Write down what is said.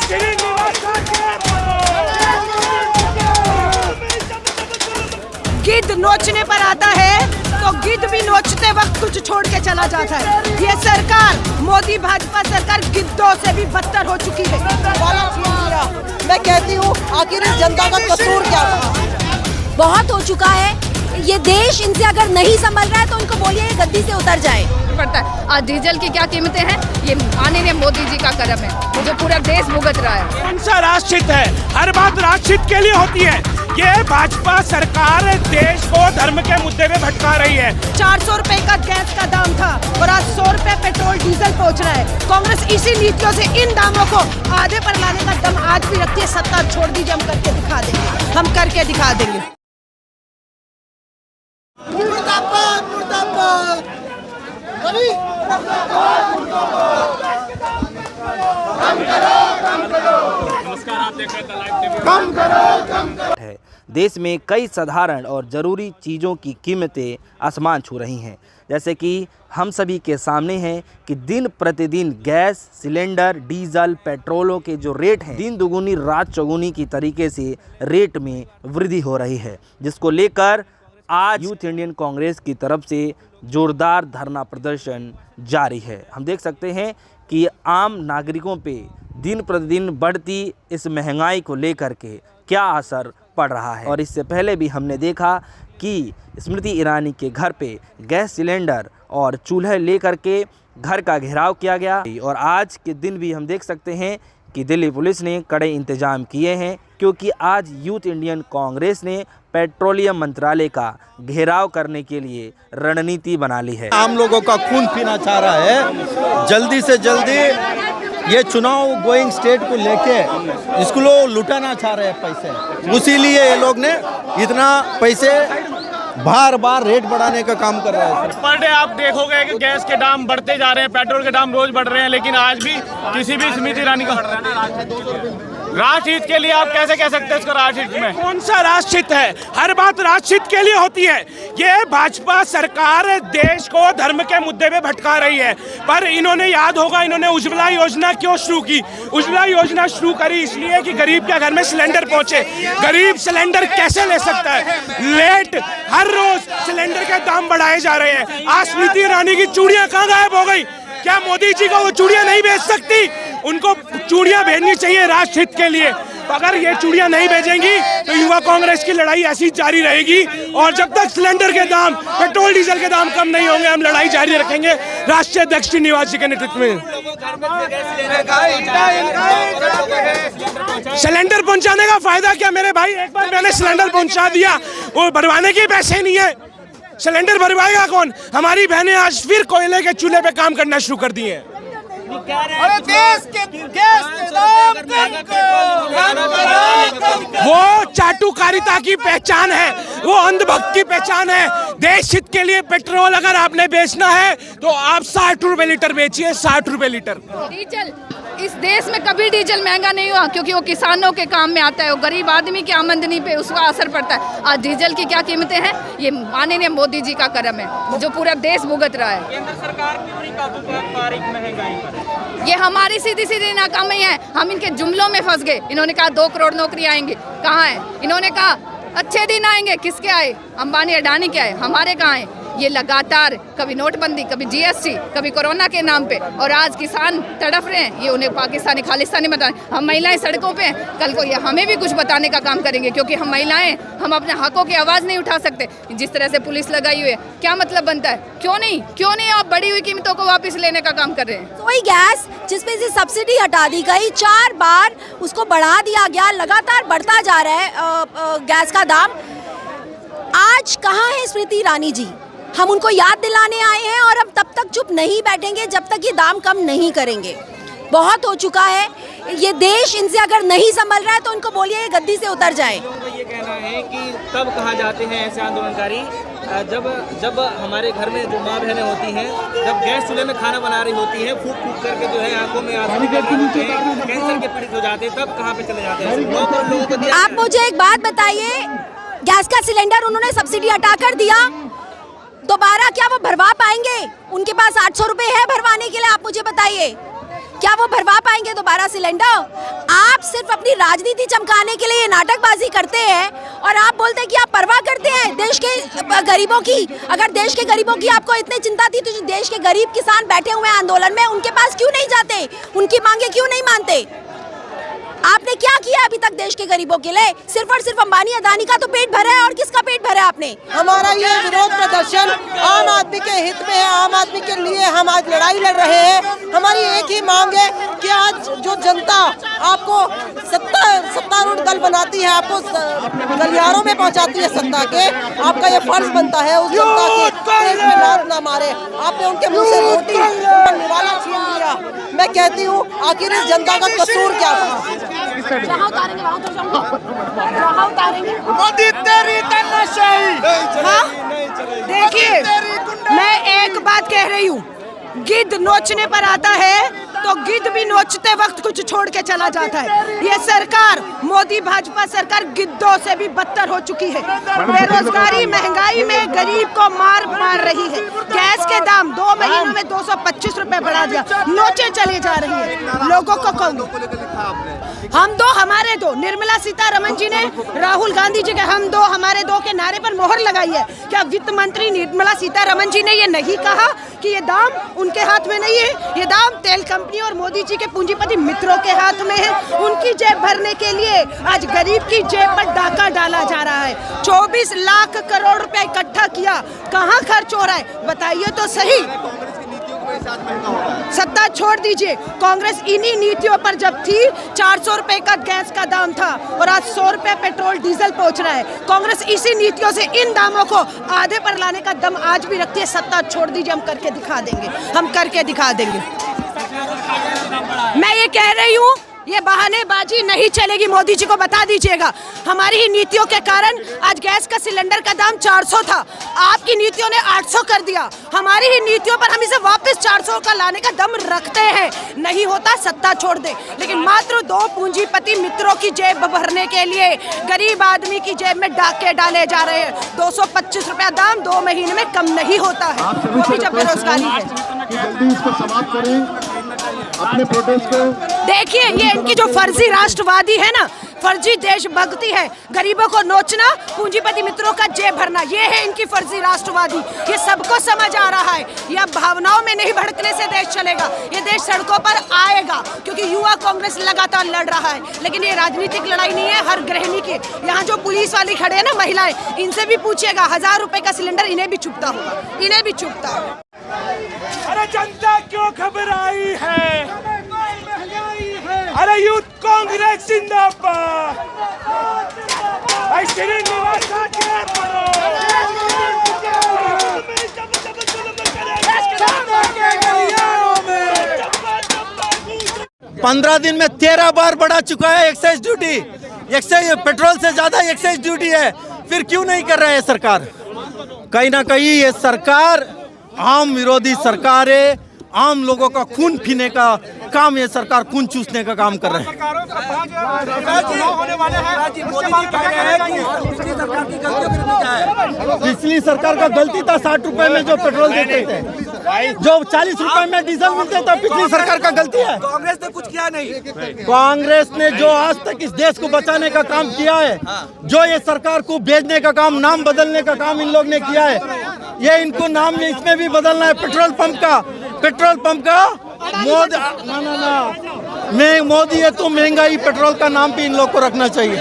मैं कहती हूँ आखिर इस जनता का कसूर क्या था? बहुत हो चुका है। ये देश इनसे अगर नहीं संभल रहा है तो उनको बोलिए गद्दी से उतर जाए। पड़ता है आज डीजल की क्या कीमतें हैं, ये माननीय मोदी जी का कदम है जो पूरा देश भुगत रहा है। कौन सा राष्ट्रहित है? हर बात राष्ट्रहित के लिए होती है। ये भाजपा सरकार देश को धर्म के मुद्दे पे भटका रही है। 400 रुपए का गैस का दाम था और आज 100 रुपए पेट्रोल डीजल पहुंच रहा है। कांग्रेस इसी नीतियों से इन दामों को आधे पर लाने का दम आज भी रखती है। सत्ता छोड़ दीजिए, हम करके दिखा देंगे, हम करके दिखा देंगे। मुर्दाबाद, मुर्दाबाद। नमस्कार, आप देख रहे हैं लाइव टीवी। कम करो। देश में कई साधारण और ज़रूरी चीज़ों की कीमतें आसमान छू रही हैं, जैसे कि हम सभी के सामने हैं कि दिन प्रतिदिन गैस सिलेंडर, डीजल, पेट्रोलों के जो रेट हैं दिन दुगुनी रात चौगुनी की तरीके से रेट में वृद्धि हो रही है, जिसको लेकर आज यूथ इंडियन कांग्रेस की तरफ से जोरदार धरना प्रदर्शन जारी है। हम देख सकते हैं कि आम नागरिकों पे दिन प्रतिदिन बढ़ती इस महंगाई को लेकर के क्या असर पड़ रहा है। और इससे पहले भी हमने देखा कि स्मृति ईरानी के घर पे गैस सिलेंडर और चूल्हे लेकर के घर का घेराव किया गया। और आज के दिन भी हम देख सकते हैं कि दिल्ली पुलिस ने कड़े इंतजाम किए हैं, क्योंकि आज यूथ इंडियन कांग्रेस ने पेट्रोलियम मंत्रालय का घेराव करने के लिए रणनीति बना ली है। आम लोगों का खून पीना चाह रहा है। जल्दी से जल्दी ये चुनाव गोइंग स्टेट को लेके इसको लोग लुटाना चाह रहे हैं पैसे, उसीलिए ये लोग ने इतना पैसे बार बार रेट बढ़ाने का काम कर रहा है। पर डे आप देखोगे कि गैस के दाम बढ़ते जा रहे हैं, पेट्रोल के दाम रोज बढ़ रहे हैं, लेकिन आज भी किसी भी स्मृति ईरानी का राष्ट्रहित के लिए आप कैसे कह सकते हैं इसको राष्ट्रहित में? कौन सा राष्ट्रहित है? हर बात राष्ट्रहित के लिए होती है। ये भाजपा सरकार देश को धर्म के मुद्दे पे भटका रही है। पर इन्होंने याद होगा, इन्होंने उज्ज्वला योजना क्यों शुरू की? उज्ज्वला योजना शुरू करी इसलिए कि गरीब के घर में सिलेंडर पहुंचे। गरीब सिलेंडर कैसे ले सकता है? लेट हर रोज सिलेंडर के दाम बढ़ाए जा रहे हैं। आज स्मृति ईरानी की चूड़ियां कहाँ गायब हो गई? क्या मोदी जी को वो चूड़ियां नहीं बेच सकती? उनको चूड़ियां भेजनी चाहिए राष्ट्रहित के लिए। अगर ये चूड़ियां नहीं भेजेंगी तो युवा कांग्रेस की लड़ाई ऐसी जारी रहेगी, और जब तक सिलेंडर के दाम, पेट्रोल डीजल के दाम कम नहीं होंगे, हम लड़ाई जारी रखेंगे राष्ट्रीय अध्यक्ष श्रीनिवास जी के नेतृत्व में। सिलेंडर पहुंचाने का फायदा क्या मेरे भाई? एक बार मैंने सिलेंडर पहुंचा दिया, वो भरवाने के पैसे नहीं है। सिलेंडर भरवाएगा कौन? हमारी बहनें आज फिर कोयले के चूल्हे पे काम करना शुरू कर दिए हैं। अरे देश के गैस के दाम वो चाटुकारिता की पहचान है, वो अंधभक्त की पहचान है। देश हित के लिए पेट्रोल अगर आपने बेचना है तो आप 60 रुपए लीटर बेचिए, 60 रुपए लीटर। डीजल इस देश में कभी डीजल महंगा नहीं हुआ, क्योंकि वो किसानों के काम में आता है, वो गरीब आदमी की आमदनी पे उसका असर पड़ता है। आज डीजल की क्या कीमतें हैं, ये माननीय मोदी जी का कदम है जो पूरा देश भुगत रहा है। केंद्र सरकार क्यों नहीं काबू कर पा रही महंगाई पर? ये हमारी सीधी सीधी नाकामी है। हम इनके जुमलों में फंस गए। इन्होंने कहा 2 करोड़ नौकरी आएंगी, कहाँ है? इन्होंने कहा अच्छे दिन आएंगे, किसके आए? अंबानी अडानी के आए, हमारे कहाँ आए? ये लगातार कभी नोटबंदी, कभी जीएसटी, कभी कोरोना के नाम पे, और आज किसान तड़प रहे हैं। ये उन्हें पाकिस्तानी खालिस्तानी बता रहे हैं। हम महिलाएं सड़कों पे हैं, कल को ये हमें भी कुछ बताने का काम करेंगे, क्योंकि हम महिलाएं, हम अपने हकों की आवाज़ नहीं उठा सकते। जिस तरह से पुलिस लगाई हुई है, क्या मतलब बनता है? क्यों नहीं आप बढ़ी हुई कीमतों को वापस लेने का काम कर रहे हैं? तो वही गैस जिसपे से सब्सिडी हटा दी गई, 4 बार उसको बढ़ा दिया गया, लगातार बढ़ता जा रहा है गैस का दाम। आज कहाँ है स्मृति ईरानी जी? हम उनको याद दिलाने आए हैं, और हम तब तक चुप नहीं बैठेंगे जब तक ये दाम कम नहीं करेंगे। बहुत हो चुका है। ये देश इनसे अगर नहीं संभल रहा है तो उनको बोलिए ये गद्दी से उतर जाए। ये कहना है कि तब कहा जाते हैं ऐसे आंदोलनकारी जब हमारे घर में जो माँ बहनें होती हैं, जब गैस चूल्हे में खाना बना रही होती हैं, फूक फूक करके जो है आंखों में आंसू कैंसर के पीड़ित हो जाते हैं, तब कहाँ पे चले जाते हैं? आप मुझे एक बात बताइए, गैस का सिलेंडर उन्होंने सब्सिडी हटा कर दिया, दोबारा क्या वो भरवा पाएंगे? उनके पास 800 रुपए है भरवाने के लिए, आप मुझे बताइए। क्या वो भरवा पाएंगे दोबारा सिलेंडर? आप सिर्फ अपनी राजनीति चमकाने के लिए ये नाटकबाजी करते हैं और आप बोलते हैं कि आप परवाह करते हैं देश के गरीबों की। अगर देश के गरीबों की आपको इतनी चिंता थी तो जो देश के गरीब किसान बैठे हुए हैं आंदोलन में, उनके पास क्यों नहीं जाते? उनकी मांगे क्यों नहीं मानते? आपने क्या किया अभी तक देश के गरीबों के लिए? सिर्फ और सिर्फ अंबानी अदानी का तो पेट भरा है, और किसका पेट भरा है आपने? हमारा ये विरोध प्रदर्शन आम आदमी के हित में है, आम आदमी के लिए हम आज लड़ाई लड़ रहे हैं। हमारी एक ही मांग है कि आज जो जनता आपको सत्तारूढ़ दल बनाती है, आपको गलियारों में पहुंचाती है सत्ता के, आपका ये फर्ज बनता है उस जनता के पेट में लात ना मारे। आपने उनके मुंह से रोटी निवाला छीन लिया। मैं कहती हूँ आखिर इस जनता का कसूर क्या था? जहाँ उतारेंगे वहाँ उतर जाऊंगा, जहाँ उतारेंगे। मोदी तेरी तानाशाही। हाँ? देखिए, मैं एक बात कह रही हूँ, गिद्ध नोचने पर आता है तो गिद्ध भी नोचते वक्त कुछ छोड़ के चला जाता है। ये सरकार, मोदी भाजपा सरकार गिद्धों से भी बदतर हो चुकी है। बेरोजगारी, महंगाई में गरीब को मार रही है। गैस के दाम 2 महीनों में 225 रुपए बढ़ा दिया, नोचे चली जा रही है। लोगों को कौन? हम दो हमारे दो। निर्मला सीतारमण जी ने राहुल गांधी जी के हम दो हमारे दो के नारे पर मोहर लगाई है। क्या वित्त मंत्री निर्मला सीतारमण जी ने ये नहीं कहा कि ये दाम उनके हाथ में नहीं है? ये दाम तेल कंपनी और मोदी जी के पूंजीपति मित्रों के हाथ में है। उनकी जेब भरने के लिए आज गरीब की जेब पर डाका डाला जा रहा है। 24 लाख करोड़ रुपए इकट्ठा किया, कहाँ खर्च हो रहा है बताइए तो सही। सत्ता छोड़ दीजिए, कांग्रेस इन्हीं नीतियों पर जब थी 400 रुपए का गैस का दाम था और आज 100 रुपए पेट्रोल डीजल पहुंच रहा है। कांग्रेस इसी नीतियों से इन दामों को आधे पर लाने का दम आज भी रखती है। सत्ता छोड़ दीजिए, हम करके दिखा देंगे, हम करके दिखा देंगे। मैं ये कह रही हूँ, ये बहानेबाजी नहीं चलेगी। मोदी जी को बता दीजिएगा, हमारी ही नीतियों के कारण आज गैस का सिलेंडर का दाम 400 था, आपकी नीतियों ने 800 कर दिया। हमारी ही नीतियों पर हम इसे वापस 400 का लाने का दम रखते हैं। नहीं होता सत्ता छोड़ दे, लेकिन मात्र 2 पूंजीपति मित्रों की जेब भरने के लिए गरीब आदमी की जेब में डाके डाले जा रहे हैं। 225 रुपया दाम 2 महीने में कम नहीं होता है, वो भी जब बेरोजगारी है। अपने प्रोटेस्ट को देखिए, ये इनकी जो फर्जी राष्ट्रवादी है ना, फर्जी देशभक्ति है, गरीबों को नोचना, पूंजीपति मित्रों का जेब भरना, ये है इनकी फर्जी राष्ट्रवादी। ये सबको समझ आ रहा है। यह भावनाओं में नहीं भड़कने से देश चलेगा, ये देश सड़कों पर आएगा, क्योंकि युवा कांग्रेस लगातार लड़ रहा है। लेकिन ये राजनीतिक लड़ाई नहीं है हर गृहिणी की। यहाँ जो पुलिस वाली खड़े हैं ना महिलाएं, इनसे भी पूछिएगा, 1000 रुपए का सिलेंडर इन्हें भी चुभता होगा, इन्हें भी चुभता है। अरे जनता क्यों घबराई है? अरे यूथ कांग्रेस जिंदाबाद। श्रीनिवासा के परो 15 दिन में 13 बार बढ़ा चुका है एक्साइज ड्यूटी। एक्साइज पेट्रोल से ज्यादा एक्साइज ड्यूटी है, फिर क्यों नहीं कर रहा है सरकार? कहीं ना कहीं ये सरकार आम विरोधी सरकार है। आम लोगों का खून पीने का काम ये सरकार, खून चूसने का काम कर रहे हैं। पिछली सरकार का गलती था 60 रुपए में जो पेट्रोल देते थे, जो 40 रुपए में डीजल मिलते था, पिछली सरकार का गलती है। कांग्रेस ने कुछ किया नहीं। कांग्रेस ने जो आज तक इस देश को बचाने का काम किया है, जो ये सरकार को भेजने का काम, नाम बदलने का काम इन लोग ने किया है, ये इनको नाम इसमें भी बदलना है। पेट्रोल पंप का मोदी है तो महंगाई पेट्रोल का नाम भी इन लोग को रखना चाहिए।